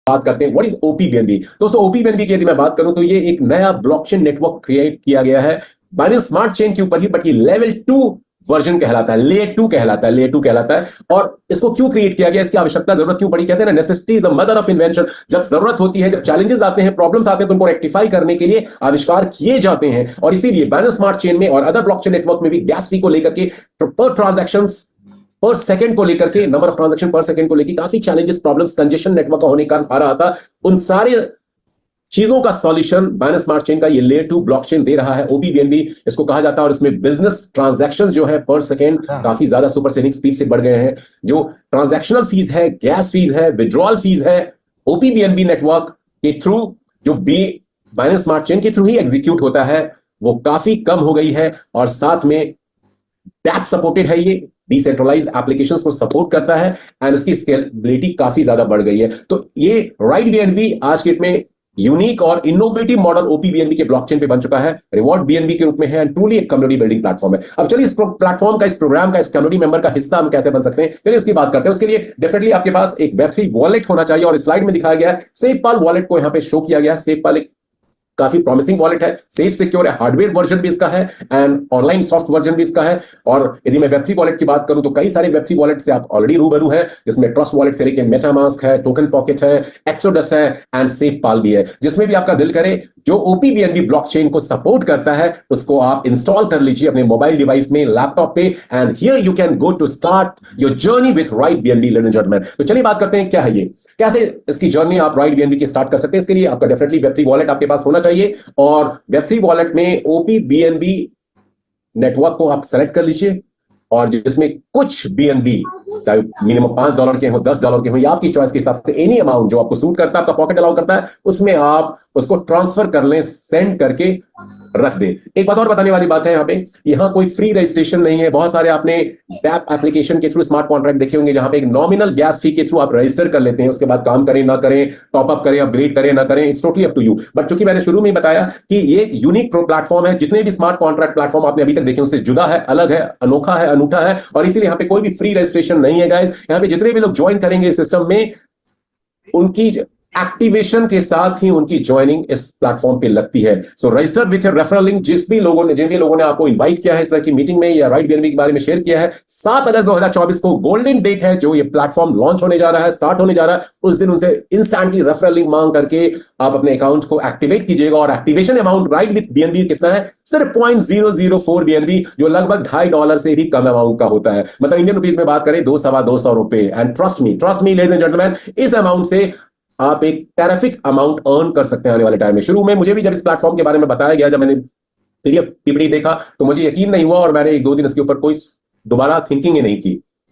बात करते हैं व्हाट इज ओपीबीएनबी। दोस्तों ओपीबीएनबी की यदि मैं बात करूं तो ये एक नया ब्लॉकचेन नेटवर्क क्रिएट किया गया है बाइनेंस स्मार्ट चेन के ऊपर ही, बट ये लेवल 2 वर्जन कहलाता है, लेयर 2 कहलाता है। और इसको क्यों क्रिएट किया गया, इसकी आवश्यकता जरूरत क्यों पड़ी? कहते हैं ना, necessity is the mother of invention. जब जरूरत होती है, जब चैलेंजेस आते हैं, प्रॉब्लम्स आते हैं, तो उनको रेक्टिफाई करने के लिए आविष्कार किए जाते हैं। और इसीलिए बाइनेंस स्मार्ट चेन में और अदर ब्लॉकचेन नेटवर्क में भी गैस फी को लेकर के, पर ट्रांजैक्शन पर सेकंड को लेकर के, नंबर ऑफ ट्रांजैक्शन पर सेकंड को लेकर काफी चैलेंजेस, प्रॉब्लम्स, कंजेशन नेटवर्क का होने का कारण आ रहा था। उन सारे चीजों का सॉल्यूशन बाइनेंस स्मार्ट चेन का ये लेयर 2 ब्लॉकचेन दे रहा है, ओपीबीएनबी इसको कहा जाता है। और इसमें बिजनेस ट्रांजैक्शन जो है पर सेकंड काफी ज्यादा सुपरसोनिक स्पीड से बढ़ गए हैं। जो ट्रांजैक्शनल फीस है, गैस फीस है, विड्रॉल फीस है, ओपीबीएनबी नेटवर्क के थ्रू जो बाइनेंस स्मार्ट चेन के थ्रू ही एग्जीक्यूट होता है, वो काफी कम हो गई है। और साथ में डैप सपोर्टेड है, ये डिसेंट्रलाइज एप्लीकेशंस को सपोर्ट करता है एंड इसकी स्केलेबिलिटी काफी ज्यादा बढ़ गई है। तो ये राइट बीएनबी आज के डेट में यूनिक और इनोवेटिव मॉडल ओपीबीएनबी के ब्लॉकचेन पे बन चुका है, रिवॉर्ड बीएनबी के रूप में है, एंड ट्रूली एक कम्युनिटी बिल्डिंग प्लेटफॉर्म है। अब चलिए इस प्लेटफॉर्म का, इस प्रोग्राम का, इस कम्युनिटी मेंबर का हिस्सा हम कैसे बन सकते हैं, चलिए उसकी बात करते हैं। उसके लिए डेफिनेटली आपके पास एक वेब3 वॉलेट होना चाहिए, और स्लाइड में दिखाया गया है SafePal वॉलेट को यहां पे शो किया गया है। SafePal एक काफी प्रॉमिसिंग वॉलेट है, सेफ सिक्योर है, हार्डवेयर वर्जन भी इसका है एंड ऑनलाइन सॉफ्ट वर्जन भी इसका है। और यदि मैं वेब3 वॉलेट की बात करूं तो कई सारे वेब3 वॉलेट से आप ऑलरेडी रूबरू है, जिसमें ट्रस्ट वॉलेट से लेकर मेटामास्क है, टोकन पॉकेट है, एक्सोडस है एंड SafePal भी है। जिसमें भी आपका दिल करे, जो ओपीबीएनबी ब्लॉकचेन को सपोर्ट करता है, उसको आप इंस्टॉल कर लीजिए अपने मोबाइल डिवाइस में, लैपटॉप पे, and here you can go to start your journey with right BNB, ladies and gentleman. तो चलिए बात करते हैं क्या है ये, कैसे इसकी जर्नी आप राइट बीएनबी की स्टार्ट कर सकते हैं। इसके लिए आपका डेफिनेटली वेब3 वॉलेट आपके पास होना चाहिए, और वेब3 वॉलेट में ओपीबीएनबी नेटवर्क को आप सेलेक्ट कर लीजिए, और जिसमें कुछ बीएनबी, चाहे मिनिमम $5 के हो, $10 के हो, या आपकी चॉइस के हिसाब से एनी अमाउंट जो आपको सूट करता है, आपका पॉकेट अलाउ करता है, उसमें आप उसको ट्रांसफर कर लें, सेंड करके रख दे। एक बात और बताने वाली बात है, यहां कोई फ्री रजिस्ट्रेशन नहीं है। बहुत सारे आपने डैप एप्लीकेशन के थ्रू स्मार्ट कॉन्ट्रैक्ट देखे होंगे, जहां पे एक नॉमिनल गैस फी के थ्रू आप रजिस्टर कर लेते हैं, उसके बाद काम करें ना करें, टॉप अप करें, अपग्रेड करें ना करें, it's totally up to you. But चूंकि मैंने शुरू में ही बताया कि ये यूनिक प्लेटफॉर्म है, जितने भी स्मार्ट कॉन्ट्रैक्ट प्लेटफॉर्म आपने अभी तक देखे उससे जुदा है, अलग है, अनोखा है, अनूठा है, और इसीलिए यहाँ पे कोई भी फ्री रजिस्ट्रेशन नहीं है गाइस। यहाँ पे जितने भी लोग ज्वाइन करेंगे इस सिस्टम में, उनकी एक्टिवेशन के साथ ही उनकी ज्वाइनिंग इस प्लेटफॉर्म पे लगती है। सो रजिस्टर विथ रेफरल लिंक। जिन भी लोगों ने आपको इनवाइट किया है इस तरह की मीटिंग में या राइट बीएनबी के बारे में शेयर किया है, 7 अगस्त 2024 को गोल्डन डेट है जो ये प्लेटफॉर्म लॉन्च होने जा रहा है, स्टार्ट होने जा रहा है। उस दिन उनसे इंस्टेंटली रेफरल लिंक मांग करके आप अपने अकाउंट को एक्टिवेट कीजिएगा। और activation amount right with BNB कितना है? सिर्फ 0.004 बीएनबी, जो लगभग $2.5 से भी कम अमाउंट का होता है। मतलब इंडियन रुपीज में बात करें 200-225 रुपए। And trust me ladies and gentleman, इस अमाउंट से आप एक टेरिफिक अमाउंट अर्न कर सकते हैं आने वाले टाइम में। शुरू में मुझे भी जब इस प्लेटफॉर्म के बारे में बताया गया, जब मैंने पीडीएफ पीपीटी देखा, तो मुझे यकीन नहीं हुआ और मैंने 1-2 दिन इसके ऊपर कोई दोबारा थिंकिंग ही नहीं की।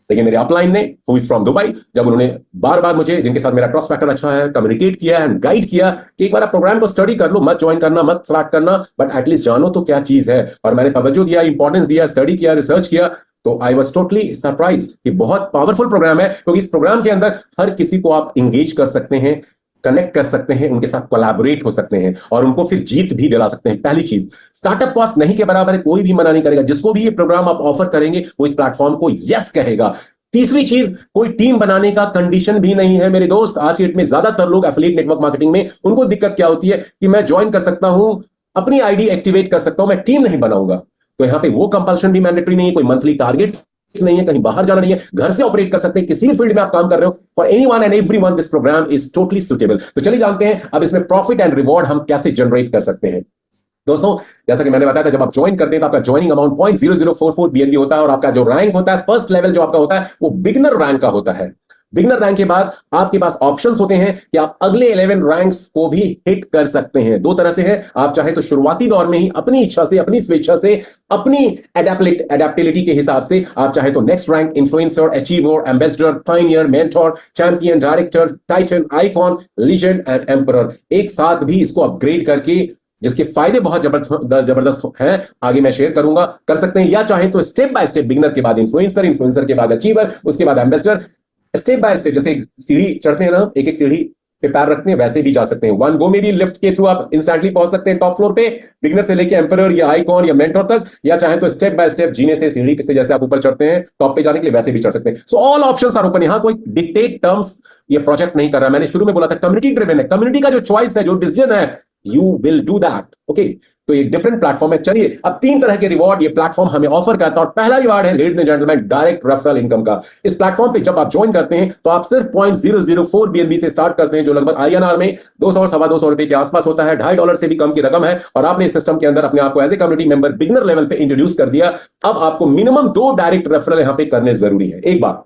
लेकिन मेरे अपलाइन ने, हु इज फ्रॉम दुबई, जब उन्होंने बार बार मुझे, जिनके साथ मेरा ट्रस्ट फैक्टर अच्छा है, कम्युनिकेट किया एंड गाइड किया कि एक बार आप प्रोग्राम को स्टडी कर लो, मत ज्वाइन करना, मत स्टार्ट करना, बट एटलीस्ट जानो तो क्या चीज है। और मैंने तवज्जो दिया, इंपॉर्टेंस दिया, स्टडी किया, रिसर्च किया, तो आई वॉज टोटली सरप्राइज कि बहुत पावरफुल प्रोग्राम है। क्योंकि इस प्रोग्राम के अंदर हर किसी को आप इंगेज कर सकते हैं, कनेक्ट कर सकते हैं, उनके साथ कोलैबोरेट हो सकते हैं, और उनको फिर जीत भी दिला सकते हैं। पहली चीज, स्टार्टअप कॉस्ट नहीं के बराबर है, कोई भी मना नहीं करेगा। जिसको भी ये प्रोग्राम आप ऑफर करेंगे, वो इस प्लेटफॉर्म को यस कहेगा। तीसरी चीज, कोई टीम बनाने का कंडीशन भी नहीं है मेरे दोस्त। आज के डेट में ज्यादातर लोग एफिलिएट नेटवर्क मार्केटिंग में, उनको दिक्कत क्या होती है कि मैं ज्वाइन कर सकता हूं, अपनी आईडी एक्टिवेट कर सकता हूं, मैं टीम नहीं बनाऊंगा। तो यहां पे वो कंपल्शन भी मैंडेटरी नहीं है, कोई मंथली टारगेट्स नहीं है, कहीं बाहर जाना नहीं है, घर से ऑपरेट कर सकते हैं, किसी भी फील्ड में आप काम कर रहे हो। For anyone and everyone this programme is totally suitable. तो चलिए जानते हैं अब इसमें प्रॉफिट एंड रिवॉर्ड हम कैसे जनरेट कर सकते हैं। दोस्तों, जैसा कि मैंने बताया था, जब आप ज्वाइन करते हैं तो आपका ज्वाइनिंग अमाउंट 0.0044 बीएनबी होता है, और आपका जो रैंक होता है, फर्स्ट लेवल जो आपका होता है, वो बिगनर रैंक का होता है। बिगनर रैंक के बाद आपके पास ऑप्शंस होते हैं कि आप अगले 11 रैंक्स को भी हिट कर सकते हैं। 2 तरह से है, आप चाहे तो शुरुआती दौर में ही अपनी इच्छा से, अपनी स्वेच्छा से, अपनी एडेप्टिलिटी के हिसाब से आप चाहे तो next rank, influencer, achiever, ambassador, Pioneer, mentor, champion, director, Titan, icon, legend and emperor, एक साथ भी इसको अपग्रेड करके, जिसके फायदे बहुत जबरदस्त हैं, आगे मैं शेयर करूंगा, कर सकते हैं। या चाहे तो स्टेप बाय स्टेप, बिगनर के बाद इन्फ्लुएंसर, इन्फ्लुएंसर के बाद अचीवर, उसके बाद एम्बेसडर, स्टेप बाय स्टेप, जैसे सीढ़ी चढ़ते हैं ना, एक एक सीढ़ी पे पैर रखते हैं वैसे भी जा सकते हैं। वन गो में भी लिफ्ट के थ्रू आप इंस्टेंटली पहुंच सकते हैं टॉप फ्लोर पे, बिगिनर से लेके एम्परर या आइकॉन या मेंटोर तक, या चाहे तो स्टेप बाय स्टेप जीने से सीढ़ी पे से जैसे आप ऊपर चढ़ते हैं टॉप पे जाने के लिए वैसे भी चढ़ सकते हैं। So all options are open. यहां कोई डिक्टेट टर्म्स ये प्रोजेक्ट नहीं कर रहा है। मैंने शुरू में बोला था कम्युनिटी ड्रिवन है, कम्युनिटी का जो चॉइस है, जो डिसीजन है, you will do that. Okay, तो ये डिफरेंट प्लेटफॉर्म है। चलिए अब 3 तरह के रिवॉर्ड ये प्लेटफॉर्म हमें ऑफर करता है, और पहला रिवॉर्ड है ladies and gentleman direct referral income का। इस प्लेटफॉर्म पे जब आप ज्वाइन करते हैं तो आप सिर्फ 0.004 BNB से स्टार्ट करते हैं, जो लगभग INR में 200 सवा 200 रुपए के आसपास होता है। $2.5 से भी कम की रकम है, और आपने इस सिस्टम के अंदर अपने आप को as a community member beginner level पे इंट्रोड्यूस कर दिया। अब आपको मिनिमम 2 डायरेक्ट रेफरल यहां पे करने जरूरी है। एक बार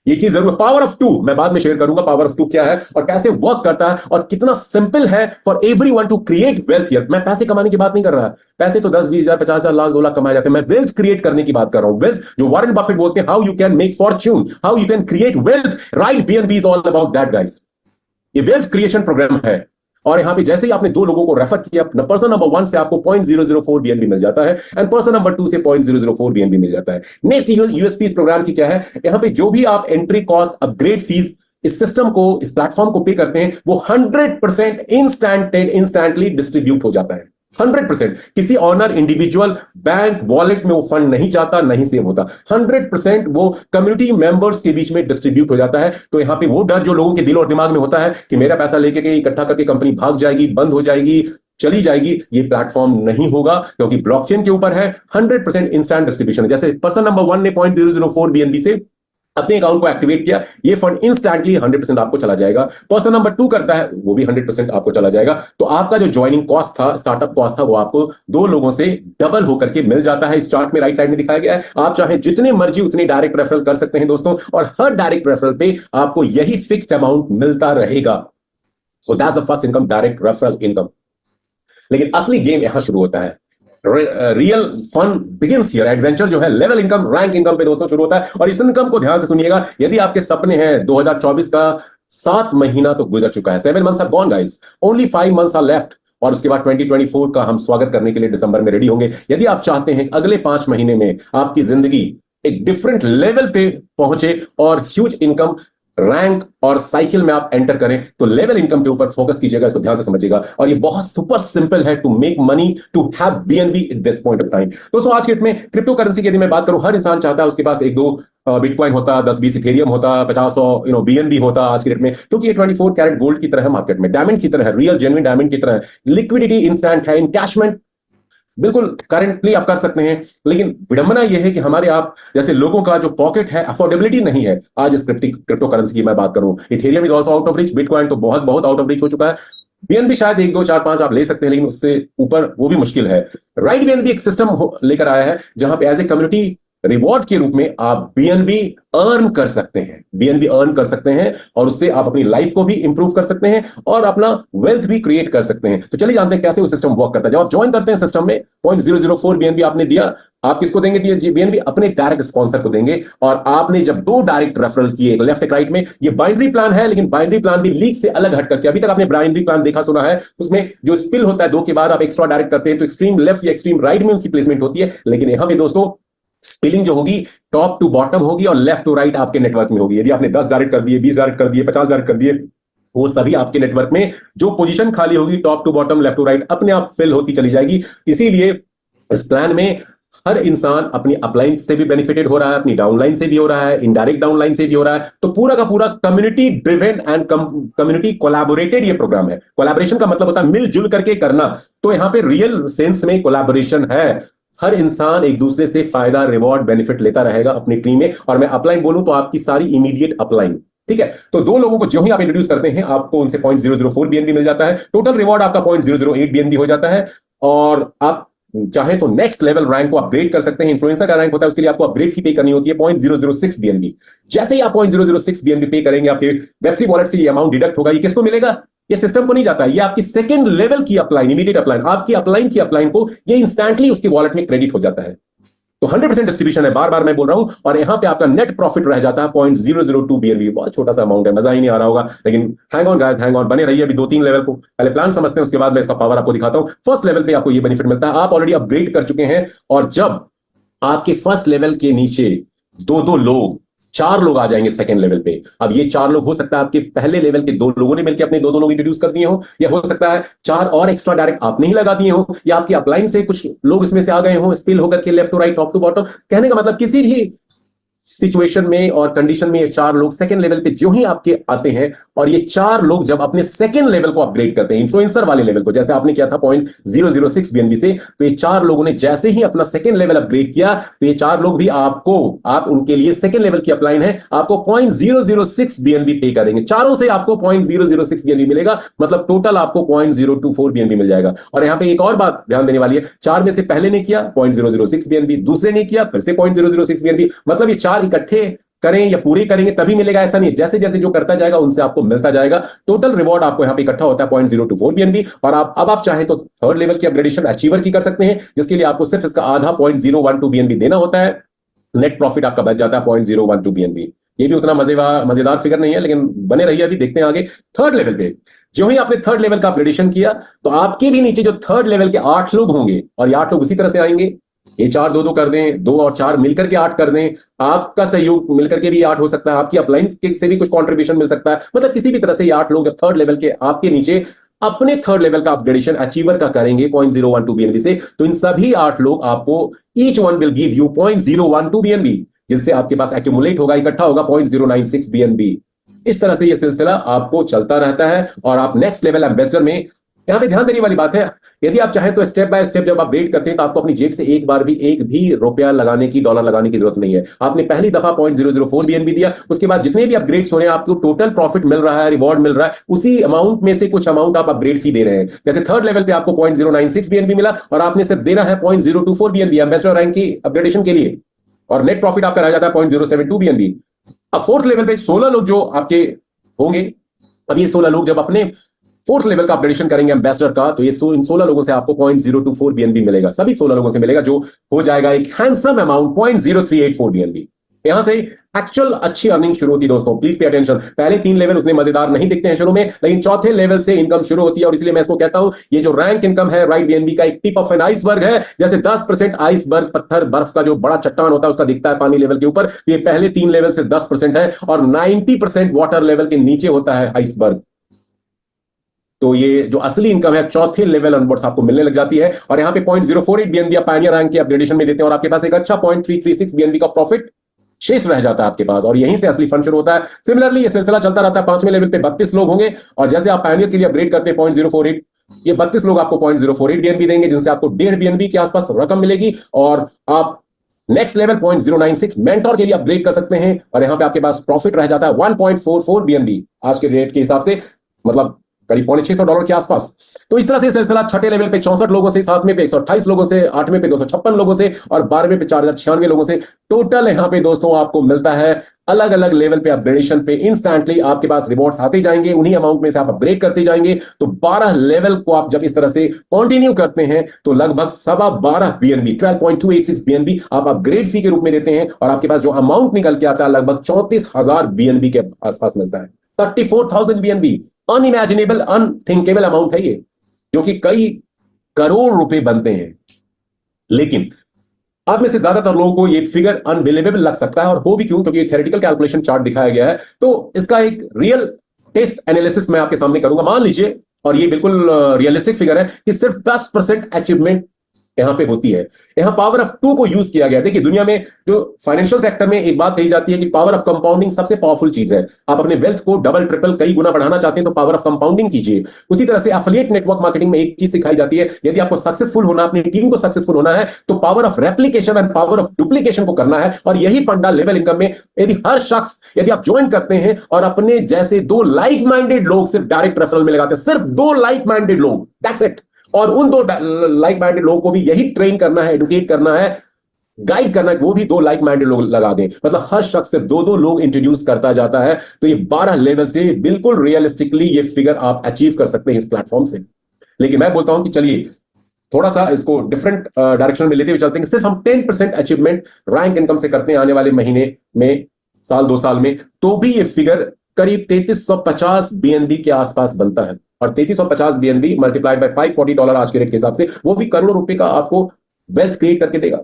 ये चीज जरूर, पावर ऑफ 2 मैं बाद में शेयर करूंगा, पावर ऑफ 2 क्या है और कैसे वर्क करता है और कितना सिंपल है for everyone to create wealth here. मैं पैसे कमाने की बात नहीं कर रहा, पैसे तो 10, 20 हजार, 50 हजार, लाख, 2 लाख कमाए जाते हैं। मैं वेल्थ क्रिएट करने की बात कर रहा हूं। वेल्थ जो वॉरेन बफेट बोलते हैं, how you can make Fortune, how you can create wealth, right? BNB is all about that guys. ये वेल्थ क्रिएशन प्रोग्राम है, और यहां पे जैसे ही आपने 2 लोगों को रेफर किया, पर्सन नंबर 1 से आपको 0.004 BNB मिल जाता है, एंड पर्सन नंबर 2 से 0.004 BNB मिल जाता है। नेक्स्ट यूएसपी इस प्रोग्राम की क्या है, यहां पे जो भी आप एंट्री कॉस्ट, अपग्रेड फीस इस सिस्टम को, इस प्लेटफॉर्म को पे करते हैं, वो 100% इंस्टेंटली डिस्ट्रीब्यूट हो जाता है। 100% किसी ऑनर, इंडिविजुअल, बैंक, वॉलेट में वो फंड नहीं जाता, नहीं सेव होता। 100% वो कम्युनिटी मेंबर्स के बीच में डिस्ट्रीब्यूट हो जाता है। तो यहां पे वो डर जो लोगों के दिल और दिमाग में होता है कि मेरा पैसा लेके के इकट्ठा करके कंपनी भाग जाएगी, बंद हो जाएगी, चली जाएगी, ये प्लेटफॉर्म नहीं होगा, क्योंकि ब्लॉकचेन के ऊपर है। 100% इंस्टेंट डिस्ट्रीब्यूशन। जैसे पर्सन नंबर 1 ने 0.004 BNB से अपने अकाउंट को एक्टिवेट किया, ये फंड इंस्टेंटली 100% आपको चला जाएगा। पर्सन नंबर 2 करता है, वो भी 100% आपको चला जाएगा। तो आपका जो ज्वाइनिंग कॉस्ट था, स्टार्टअप कॉस्ट था, वो आपको 2 लोगों से डबल होकर के मिल जाता है। इस चार्ट में राइट साइड में दिखाया गया है। आप चाहे जितने मर्जी उतने डायरेक्ट रेफरल कर सकते हैं दोस्तों, और हर डायरेक्ट रेफरल पे आपको यही फिक्स्ड अमाउंट मिलता रहेगा। So that's the first income, direct referral income. लेकिन असली गेम यहां शुरू होता है। Real fun begins here. Adventure जो है लेवल इनकम, रैंक इनकम पे दोस्तों शुरू होता है। और इस इनकम को ध्यान से सुनिएगा। यदि आपके सपने हैं, 2024 का 7 महीना तो गुजर चुका है, 7 months are gone guys, only 5 months are left, और उसके बाद 2024 का हम स्वागत करने के लिए दिसंबर में रेडी होंगे। यदि आप चाहते हैं अगले 5 महीने में आपकी जिंदगी एक डिफरेंट लेवल पे पहुंचे और ह्यूज इनकम, रैंक और साइकिल में आप एंटर करें, तो लेवल इनकम के ऊपर फोकस कीजिएगा, इसको ध्यान से समझिएगा। और ये बहुत सुपर सिंपल है to make money, to have BNB at this point of time. दोस्तों आज के डेट में क्रिप्टो करेंसी की यदि मैं बात करूं, हर इंसान चाहता है उसके पास 1-2 बिटकॉइन होता, 10-20 इथेरियम होता, 50-100 BNB होता आज की डेट में, क्योंकि ये 24 कैरेट गोल्ड की तरह है, मार्केट में डायमंड की तरह है, रियल जेन्युइन डायमंड की तरह है। लिक्विडिटी इंस्टेंट है, इनकैशमेंट बिल्कुल करेंटली आप कर सकते हैं। लेकिन विडंबना यह है कि हमारे आप जैसे लोगों का जो पॉकेट है, अफोर्डेबिलिटी नहीं है। आज इस क्रिप्टो करेंसी की मैं बात करूं, Ethereum is also out of reach, bitcoin तो बहुत बहुत आउट ऑफ रीच हो चुका है। BNB शायद 1, 2, 4, 5 आप ले सकते हैं, लेकिन उससे ऊपर वो भी मुश्किल है। राइट BNB एक सिस्टम लेकर आया है जहां पे एज ए कम्युनिटी रिवॉर्ड के रूप में आप BNB अर्न कर सकते हैं, BNB अर्न कर सकते हैं, और उससे आप अपनी लाइफ को भी इंप्रूव कर सकते हैं और अपना वेल्थ भी क्रिएट कर सकते हैं। तो चलिए जानते हैं कैसे वो सिस्टम वर्क करता है। जब आप ज्वाइन करते हैं सिस्टम में, 0.004 BNB आपने दिया, आप किसको देंगे BNB? अपने डायरेक्ट स्पॉन्सर को देंगे। और आपने जब 2 डायरेक्ट रेफरल किए, एक लेफ्ट एक राइट में, ये बाइनरी प्लान है, लेकिन बाइनरी प्लान भी लीग से अलग हट करके, अभी तक आपने बाइनरी प्लान देखा सुना है, उसमें जो स्पिल होता है 2 के बाद आप एक्स्ट्रा डायरेक्ट करते हैं, तो एक्सट्रीम लेफ्ट या एक्सट्रीम राइट में उसकी प्लेसमेंट होती है। लेकिन यहां पे दोस्तों स्पिलिंग जो होगी टॉप टू बॉटम होगी, और लेफ्ट टू राइट आपके नेटवर्क में होगी। यदि आपने 10 डायरेक्ट कर दिए, 20 डायरेक्ट कर दिए, 50 डायरेक्ट कर दिए, वो सभी आपके नेटवर्क में जो पोजीशन खाली होगी top to bottom, left to right, अपने आप फिल होती चली जाएगी। इसीलिए इस प्लान में हर इंसान अपनी अपलाइन से भी बेनिफिटेड हो रहा है, अपनी डाउनलाइन से भी हो रहा है, इनडायरेक्ट डाउनलाइन से भी हो रहा है। तो पूरा का पूरा community driven and community collaborated ये प्रोग्राम है। कोलैबोरेशन का मतलब होता है मिलजुल करके करना। तो यहां पे रियल सेंस में कोलैबोरेशन है। हर इंसान एक दूसरे से फायदा, रिवॉर्ड, बेनिफिट लेता रहेगा अपनी टीम में। और मैं अपलाइन बोलूं तो आपकी सारी इमीडिएट अपलाइन, ठीक है। तो 2 लोगों को जो ही आप इंट्रोड्यूस करते हैं, आपको उनसे 0.004 BNB मिल जाता है। टोटल रिवॉर्ड आपका 0.008 BNB हो जाता है। और आप चाहे तो नेक्स्ट लेवल रैंक को अपग्रेड कर सकते हैं। इन्फ्लुएंसर का रैंक होता है, उसके लिए आपको अपग्रेड फी पे करनी होती है 0.006 BNB। जैसे ही आप 0.006 BNB पे करेंगे, आपके वेब3 वॉलेट से ये अमाउंट डिडक्ट होगा। ये किसको मिलेगा? ये सिस्टम को नहीं जाता है, ये आपकी सेकंड लेवल की अपलाइन, इमीडिएट अपलाइन, आपकी अपलाइन की अपलाइन को ये इंस्टेंटली उसके वॉलेट में क्रेडिट हो जाता है। तो 100% डिस्ट्रीब्यूशन है, बार बार मैं बोल रहा हूं। और यहां पे आपका नेट प्रॉफिट रह जाता है 0.002 BNB। बहुत छोटा सा अमाउंट है, मजा ही नहीं आ रहा होगा, लेकिन hang on guys, hang on, बने रहिए। अभी 2-3 लेवल को पहले प्लान समझते हैं, उसके बाद मैं इसका पावर आपको दिखाता हूं। फर्स्ट लेवल पे आपको ये बेनिफिट मिलता है, आप ऑलरेडी अपग्रेड कर चुके हैं, और जब आपके फर्स्ट लेवल के नीचे 2-2 लोग 4 लोग आ जाएंगे सेकंड लेवल पे। अब ये 4 लोग हो सकता है आपके पहले लेवल के 2 लोगों ने मिलकर अपने 2 लोग इंट्रोड्यूस कर दिए हो, या हो सकता है 4 और एक्स्ट्रा डायरेक्ट आपने ही लगा दिए हो, या आपकी अपलाइन से कुछ लोग इसमें से आ गए हो स्पिल होकर के left to right top to bottom. कहने का मतलब किसी भी सिचुएशन में और कंडीशन में ये 4 लोग सेकंड लेवल पे जो ही आपके आते हैं, और ये 4 लोग जब अपने सेकंड लेवल को अपग्रेड करते हैं, इन्फ्लुएंसर वाले लेवल को, जैसे आपने किया था 0.006 बीएनबी से, तो ये 4 लोगों ने जैसे ही अपना सेकंड लेवल अपग्रेड किया, तो ये 4 लोग भी आपको, आप उनके लिए सेकंड लेवल की अपलाइन है, आपको 0.006 बीएनबी पे करेंगे। चारों से आपको 0.006 बीएनबी मिलेगा, मतलब टोटल आपको 0.024 बीएनबी मिल जाएगा। और यहां पे एक और बात ध्यान देने वाली है, 4 में से पहले ने किया 0.006 बीएनबी, दूसरे ने किया फिर से 0.006 बीएनबी, मतलब ये 4 इकट्ठे करें या पूरे करेंगे तभी मिलेगा, ऐसा नहीं। जैसे जैसे जो करता जाएगा उनसे आपको मिलता जाएगा। टोटल रिवॉर्ड आपको यहां पे इकट्ठा होता है 0.024 बीएनबी। और आप चाहें तो थर्ड लेवल की अपग्रेडेशन अचीवर की कर सकते हैं, जिसके लिए आपको सिर्फ इसका आधा 0.012 बीएनबी देना होता है। नेट प्रॉफिट आपका बच जाता है 0.012 बीएनबी। ये भी उतना मजेदार फिगर नहीं है, लेकिन बने रहिए, अभी देखते हैं आगे। थर्ड लेवल पे जो ही आपने थर्ड लेवल का अपग्रेडेशन किया, तो आपके भी नीचे जो थर्ड लेवल के 8 लोग होंगे, और ये 8 लोग उसी तरह से आएंगे, ये 4 2 2 कर दें, 2 और 4 मिलकर के 8 कर दें, आपका सहयोग मिलकर के भी 8 हो सकता है, आपकी अपलाइन से भी कुछ कंट्रीब्यूशन मिल सकता है, मतलब किसी भी तरह से ये 8 लोग थर्ड लेवल के आपके नीचे अपने थर्ड लेवल का अपग्रेडेशन अचीवर का करेंगे 0.012 बीएनबी से, तो इन सभी 8 लोग आपको each one will give you 0.012 BNB, जिससे आपके पास एक्यूमुलेट होगा, इकट्ठा होगा 0.096 बीएनबी। इस तरह से ये सिलसिला आपको चलता रहता है, और आप नेक्स्ट लेवल एम्बेसडर में, यहां पे ध्यान देने वाली बात है, यदि आप चाहें तो स्टेप बाय स्टेप जब आप अपग्रेड करते हैं, तो आपको अपनी जेब से एक भी रुपया लगाने की, डॉलर लगाने की जरूरत नहीं है। आपने पहली दफा 0.004 बीएनबी दिया, उसके बाद जितने भी अपग्रेड्स हो रहे हैं, आपको टोटल प्रॉफिट मिल रहा है, रिवॉर्ड मिल रहा है, उसी अमाउंट में से कुछ अमाउंट आप अपग्रेड फी दे रहे हैं। जैसे थर्ड लेवल पे आपको 0.096 बीएनबी मिला, और आपने सिर्फ दे रहा है 0.024 बीएनबी एम्बेसडर रैंक की अपग्रेडेशन के लिए, और नेट प्रॉफिट आपका रह जाता है 0.072 बीएनबी। अब फोर्थ लेवल पे 16 लोग जो आपके होंगे, अब ये 16 लोग जब अपने फोर्थ लेवल का अपग्रेडेशन करेंगे एम्बेसडर का, तो ये इन 16 लोगों से आपको 0.024 बीएनबी मिलेगा, सभी 16 लोगों से मिलेगा, जो हो जाएगा एक हैंडसम अमाउंट 0.0384 बीएनबी। यहां से एक्चुअल अच्छी अर्निंग शुरू होती है दोस्तों, प्लीज पे अटेंशन। पहले 3 लेवल उतने मजेदार नहीं दिखते हैं शुरू में, लेकिन चौथे लेवल से इनकम शुरू होती है, और इसलिए मैं इसको कहता हूं ये जो रैंक इनकम है राइट बीएनबी का एक टिप ऑफ एन आइसबर्ग है। जैसे 10% आइसबर्ग, पत्थर बर्फ का जो बड़ा चट्टान होता है उसका दिखता है पानी लेवल के ऊपर, तो ये पहले 3 लेवल से 10% है, और 90% वाटर लेवल के नीचे होता है आइसबर्ग। तो ये जो असली इनकम है चौथे लेवल ऑनवर्ड्स आपको मिलने लग जाती है, और यहां पे 0.048 बीएनबी आप पायनियर रैंक के अपग्रेडेशन में देते हैं, और आपके पास एक अच्छा 0.336 बीएनबी का प्रॉफिट शेष रह जाता है आपके पास, और यहीं से असली फंड शुरू होता है। सिमिलरली ये सिलसिला चलता रहता है। 5वें लेवल पे 32 लोग होंगे, और जैसे आप पायनियर के लिए अपग्रेड करते हैं 0.048, ये 32 लोग आपको 0.048 बीएनबी देंगे, जिनसे आपको 1.5 बीएनबी के आसपास रकम मिलेगी, और आप नेक्स्ट लेवल 0.096 मेंटोर के लिए अपग्रेड कर सकते हैं, और यहां पे आपके पास प्रॉफिट रह जाता है 1.44 बीएनबी आज के रेट के हिसाब से, मतलब करीब $650 के आसपास। तो इस तरह से सिलसिला छठे लेवल पे 64 लोगों से, 7वें पे 128 लोगों से, 8वें पे 256 लोगों से, और 12वें पे 4096 लोगों से। टोटल यहां पे दोस्तों आपको मिलता है अलग अलग लेवल पे अपग्रेडेशन पे इंस्टेंटली आपके पास रिवॉर्ड्स आते जाएंगे, उन्हीं अमाउंट में से आप अपग्रेड करते जाएंगे। तो 12 लेवल को आप जब इस तरह से कंटिन्यू करते हैं, तो लगभग 12.5 बीएनबी 12.286 बीएनबी आप अपग्रेड फी के रूप में देते हैं, और आपके पास जो अमाउंट निकल के आता है लगभग 34,000 बीएनबी के आसपास मिलता है। 34,000 बीएनबी, अनइमेजिनेबल, अनथिंकेबल अमाउंट है ये, जो कि कई करोड़ रुपए बनते हैं। लेकिन आप में से ज्यादातर लोगों को ये फिगर अनबिलीवेबल लग सकता है, और हो भी क्यों, क्योंकि थ्योरेटिकल कैलकुलेशन चार्ट दिखाया गया है। तो इसका एक रियल टेस्ट एनालिसिस मैं आपके सामने करूंगा। मान लीजिए, और ये बिल्कुल रियलिस्टिक फिगर है, कि सिर्फ 10% अचीवमेंट यहां पे होती है। यहां पावर ऑफ 2 को यूज किया गया। देखिए, दुनिया में जो फाइनेंशियल सेक्टर में एक बात कही जाती है कि पावर ऑफ कंपाउंडिंग सबसे पावरफुल चीज है। आप अपने वेल्थ को डबल ट्रिपल कई गुना बढ़ाना चाहते हैं, तो पावर ऑफ कंपाउंडिंग कीजिए। उसी तरह से एफिलिएट नेटवर्क मार्केटिंग में एक चीज सिखाई जाती है, यदि आपको सक्सेसफुल होना, अपनी टीम को सक्सेसफुल होना है, तो power of replication and power of duplication को करना है। और यही फंडा लेवल इनकम में, यदि आप ज्वाइन करते हैं और अपने जैसे 2 लाइक माइंडेड लोग सिर्फ डायरेक्ट रेफरल में लगाते हैं, सिर्फ 2 लाइक माइंडेड लोग, दैट्स इट, और उन 2 लाइक माइंडेड लोगों को भी यही ट्रेन करना है, एडुकेट करना है, गाइड करना है, वो भी 2 लाइक माइंडेड लोग लगा दें। मतलब हर शख्स सिर्फ 2-2 लोग इंट्रोड्यूस करता जाता है। तो ये 12 लेवल से बिल्कुल रियलिस्टिकली ये फिगर आप अचीव कर सकते हैं इस प्लेटफॉर्म से। लेकिन मैं बोलता हूं कि चलिए थोड़ा सा इसको डिफरेंट डायरेक्शन में लेते हुए चलते हैं। सिर्फ हम 10% अचीवमेंट रैंक इनकम से करते हैं आने वाले महीने में, साल 2 साल में, तो भी ये फिगर करीब 3350 बीएनबी के आसपास बनता है। और 3350 बीएनबी मल्टीप्लाइड बाय $540 आज के रेट के हिसाब से, वो भी करोड़ों रुपए का आपको वेल्थ क्रिएट करके देगा।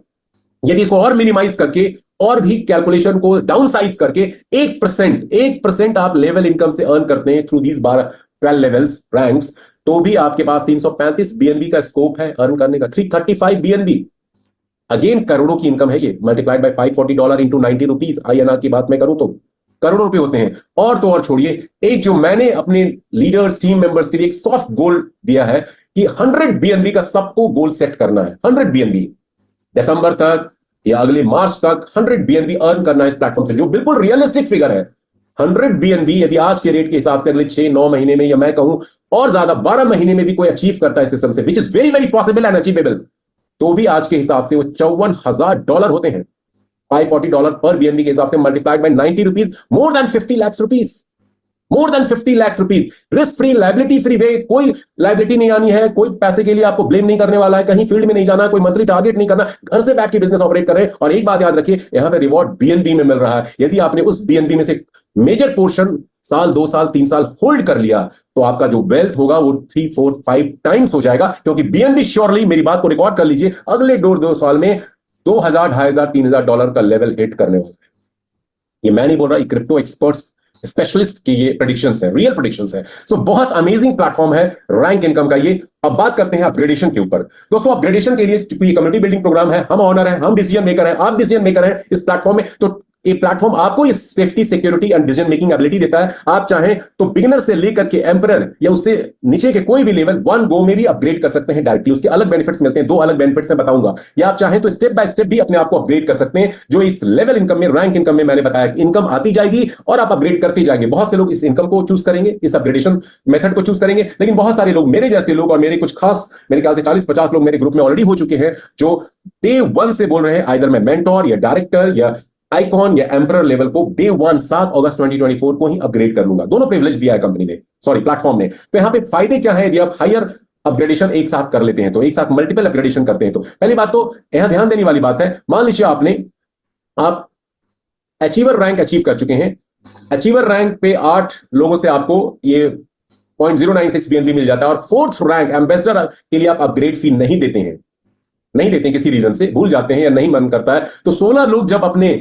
यदि इसको और मिनिमाइज करके और भी कैलकुलेशन को डाउन साइज करके 1% आप लेवल इनकम से अर्न करते हैं थ्रू दीज 12 लेवल्स रैंक्स, तो भी आपके पास 335 बीएनबी का स्कोप है अर्न करने का। 335 बीएनबी, अगेन करोड़ों की इनकम है ये, multiplied by $540 into 90 rupees INR की बात मैं करूं तो करोड़ों रुपए होते हैं। और तो और छोड़िए, एक जो मैंने अपने लीडर्स टीम मेंबर्स के लिए एक सॉफ्ट गोल दिया है कि 100 बीएनबी का सबको गोल सेट करना है। 100 बीएनबी दिसंबर तक या अगले मार्च तक 100 बीएनबी अर्न करना है इस प्लेटफॉर्म से, जो बिल्कुल रियलिस्टिक फिगर है। 100 बीएनबी यदि आज के रेट के हिसाब से अगले 6-9 महीने में, या मैं कहूं और ज्यादा 12 महीने में भी कोई अचीव करता है सिस्टम से, which is very very possible and achievable, तो भी आज के हिसाब से वो $54,000 होते हैं। $540 पर बीएनबी के हिसाब से multiplied by 90 rupees, more than 50 lakh rupees, more than 50 lakh rupees. Risk free, liability free way, कोई लाइबिलिटी नहीं आनी है, कोई पैसे के लिए आपको ब्लेम नहीं करने वाला है, कहीं फील्ड में नहीं जाना, कोई मंथली टारगेट नहीं करना, घर से बैठ के बिजनेस ऑपरेट कर रहे हैं। और एक बात याद रखिए, यहां पे रिवॉर्ड बीएनबी में मिल रहा है। यदि आपने उस बीएनबी में से मेजर पोर्शन साल, 2 साल, 3 साल होल्ड कर लिया, तो आपका जो वेल्थ होगा वो 3, 4, 5 टाइम्स हो जाएगा, क्योंकि बीएनबी श्योरली, मेरी बात को रिकॉर्ड कर लीजिए, अगले 2 साल में $2,000, $2,500, $3,000 का लेवल हिट करने वाला है। ये मैं नहीं बोल रहा, क्रिप्टो एक्सपर्ट्स, स्पेशलिस्ट के ये प्रेडिक्शंस है, रियल प्रेडिक्शंस है। सो बहुत अमेजिंग प्लेटफॉर्म है रैंक इनकम का ये। अब बात करते हैं अपग्रेडेशन के ऊपर। दोस्तों, अपग्रेडेशन के लिए ये कम्युनिटी बिल्डिंग प्रोग्राम है, हम ऑनर हैं, हम डिसीजन मेकर हैं, आप डिसीजन मेकर हैं इस प्लेटफॉर्म में। तो ये प्लेटफॉर्म आपको ये safety, security and decision making ability देता है। आप चाहें तो बिगिनर से लेकर के एम्परर या उससे नीचे के कोई भी लेवल 1 गो में भी अपग्रेड कर सकते हैं डायरेक्टली। उसके अलग बेनिफिट्स मिलते हैं, 2 अलग बेनिफिट्स मैं बताऊंगा। या आप चाहें तो स्टेप बाय स्टेप भी अपने आप को अपग्रेड कर सकते हैं, जो इस लेवल इनकम में, रैंक इनकम में मैंने बताया, इनकम आती जाएगी और आप अपग्रेड करते जाएंगे। बहुत से लोग इस इनकम को चूज करेंगे, इस अपग्रेडेशन मेथड को चूज करेंगे, लेकिन बहुत सारे लोग, मेरे जैसे लोग और मेरे कुछ खास, मेरे ख्याल से 40-50 लोग मेरे ग्रुप में ऑलरेडी हो चुके हैं, जो डे 1 से बोल रहे हैं आइदर मैं मेंटोर या डायरेक्टर या आइकॉन या एम्परर लेवल को डे 1 7 अगस्त 2024 को ही अपग्रेड कर लूंगा। दोनों प्रिविलेज दिया है कंपनी ने, सॉरी प्लेटफॉर्म ने। तो यहां पे फायदे क्या है यदि आप हायर अपग्रेडेशन एक साथ कर लेते हैं, तो एक साथ मल्टीपल अपग्रेडेशन करते हैं। तो पहली बात तो यहां ध्यान देने वाली बात है, मान लीजिए आप अचीवर रैंक अचीव कर चुके हैं। अचीवर रैंक पे 8 लोगों से आपको ये 0.096 बीएनबी मिल जाता है, और 4th रैंक एम्बेसडर के लिए आप अपग्रेड फी नहीं देते हैं, नहीं देते किसी रीजन से, भूल जाते हैं या नहीं मन करता है। तो 16 लोग जब अपने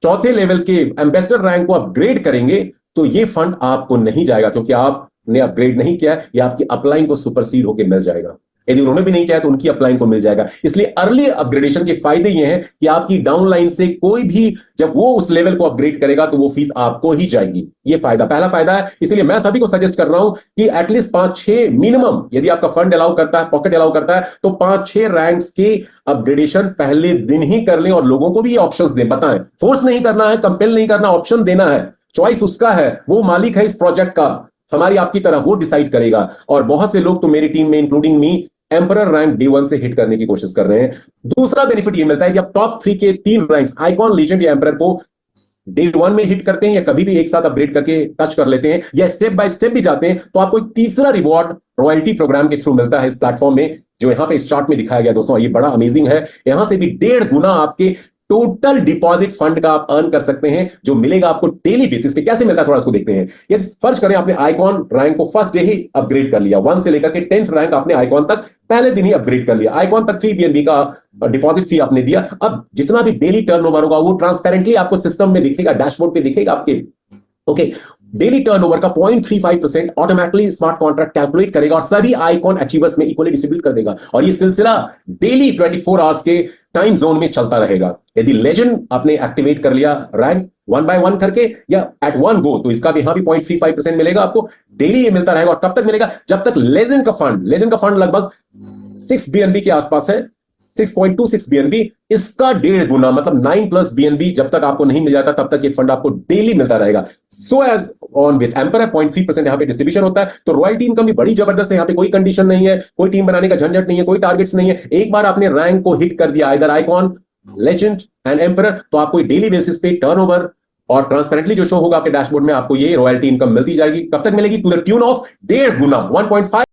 4थे लेवल के एम्बेसडर रैंक को अपग्रेड करेंगे, तो ये फंड आपको नहीं जाएगा, क्योंकि आपने अपग्रेड नहीं किया है, या आपकी अपलाइन को सुपरसीड होकर मिल जाएगा। यदि उन्होंने भी नहीं किया तो उनकी अपलाइन को मिल जाएगा। इसलिए अर्ली अपग्रेडेशन के फायदे ये हैं कि आपकी डाउनलाइन से कोई भी जब वो उस लेवल को अपग्रेड करेगा तो वो फीस आपको ही जाएगी। ये फायदा, पहला फायदा है। इसलिए मैं सभी को सजेस्ट कर रहा हूं कि एटलीस्ट 5-6 मिनिमम, यदि आपका फंड अलाउ करता है, पॉकेट अलाउ करता है, तो 5-6 रैंक्स के अपग्रेडेशन पहले दिन ही कर लें, और लोगों को भी ऑप्शंस दें, बताएं। फोर्स नहीं करना है, कंपेल नहीं करना, ऑप्शन देना है, चॉइस उसका है, वो मालिक है इस प्रोजेक्ट का, हमारी आपकी तरह वो डिसाइड करेगा। और बहुत से लोग तो मेरी टीम में including me emperor rank day 1 से हिट करने की कोशिश कर रहे हैं। दूसरा बेनिफिट ये मिलता है कि आप टॉप 3 के 3 रैंक्स आइकॉन, लीजेंड या एम्परर को डे 1 में हिट करते हैं, या कभी भी एक साथ अपग्रेड करके टच कर लेते हैं, या स्टेप बाय स्टेप भी जाते हैं, तो आपको एक तीसरा रिवॉर्ड रॉयल्टी प्रोग्राम के थ्रू मिलता है इस प्लेटफॉर्म में, जो यहां पे इस चार्ट में दिखाया गया। दोस्तों, ये बड़ा अमेजिंग है। यहां से भी 1.5 गुना आपके टोटल डिपॉजिट फंड का आप अर्न कर सकते हैं, जो मिलेगा आपको डेली बेसिस पे। कैसे मिलता है थोड़ा इसको देखते हैं। यदि फर्ज करें आपने आइकॉन रैंक को फर्स्ट डे ही अपग्रेड कर लिया, 1 से लेकर के 10th रैंक आपने आइकॉन तक पहले दिन ही अपग्रेड कर लिया, आइकॉन तक 3 बीएनबी का डिपॉजिट फी आपने दिया। अब जितना भी डेली टर्नओवर होगा वो ट्रांसपेरेंटली आपको सिस्टम में दिखेगा, डैशबोर्ड पे दिखेगा आपके। ओके, डेली टर्नओवर का 0.35% ऑटोमेटिकली स्मार्ट कॉन्ट्रैक्ट कैलकुलेट करेगा और सभी आइकॉन अचीवर्स में इक्वली डिस्ट्रीब्यूट कर देगा, और ये सिलसिला डेली 24 आवर्स के टाइम जोन में चलता रहेगा। यदि लेजेंड आपने एक्टिवेट कर लिया रैंक 1 by 1 करके या एट 1 गो, तो इसका भी यहां भी 0.35% मिलेगा आपको, डेली ये मिलता रहेगा। और कब तक मिलेगा? जब तक लेजेंड का फंड लगभग 6 बीएनबी के आसपास है, 6.26 बीएनबी, इसका 1.5 गुना मतलब 9+ बीएनबी जब तक आपको नहीं मिल जाता तब तक ये फंड आपको डेली मिलता रहेगा। So as on with emperor 0.3% यहां पे डिस्ट्रीब्यूशन होता है। तो रॉयल्टी इनकम भी बड़ी जबरदस्त है, यहां पे कोई कंडीशन नहीं है, कोई टीम बनाने का झंझट नहीं है, कोई टारगेट्स नहीं है। एक बार आपने रैंक को हिट कर दिया इधर आइकॉन, लेजेंड एंड एम्परर, तो आपको डेली बेसिस पे टर्नओवर और ट्रांसपेरेंटली जो शो होगा आपके डैशबोर्ड में, आपको ये रॉयल्टी इनकम मिलती जाएगी। कब तक मिलेगी? टू द ट्यून ऑफ 1.5 गुना, 1.5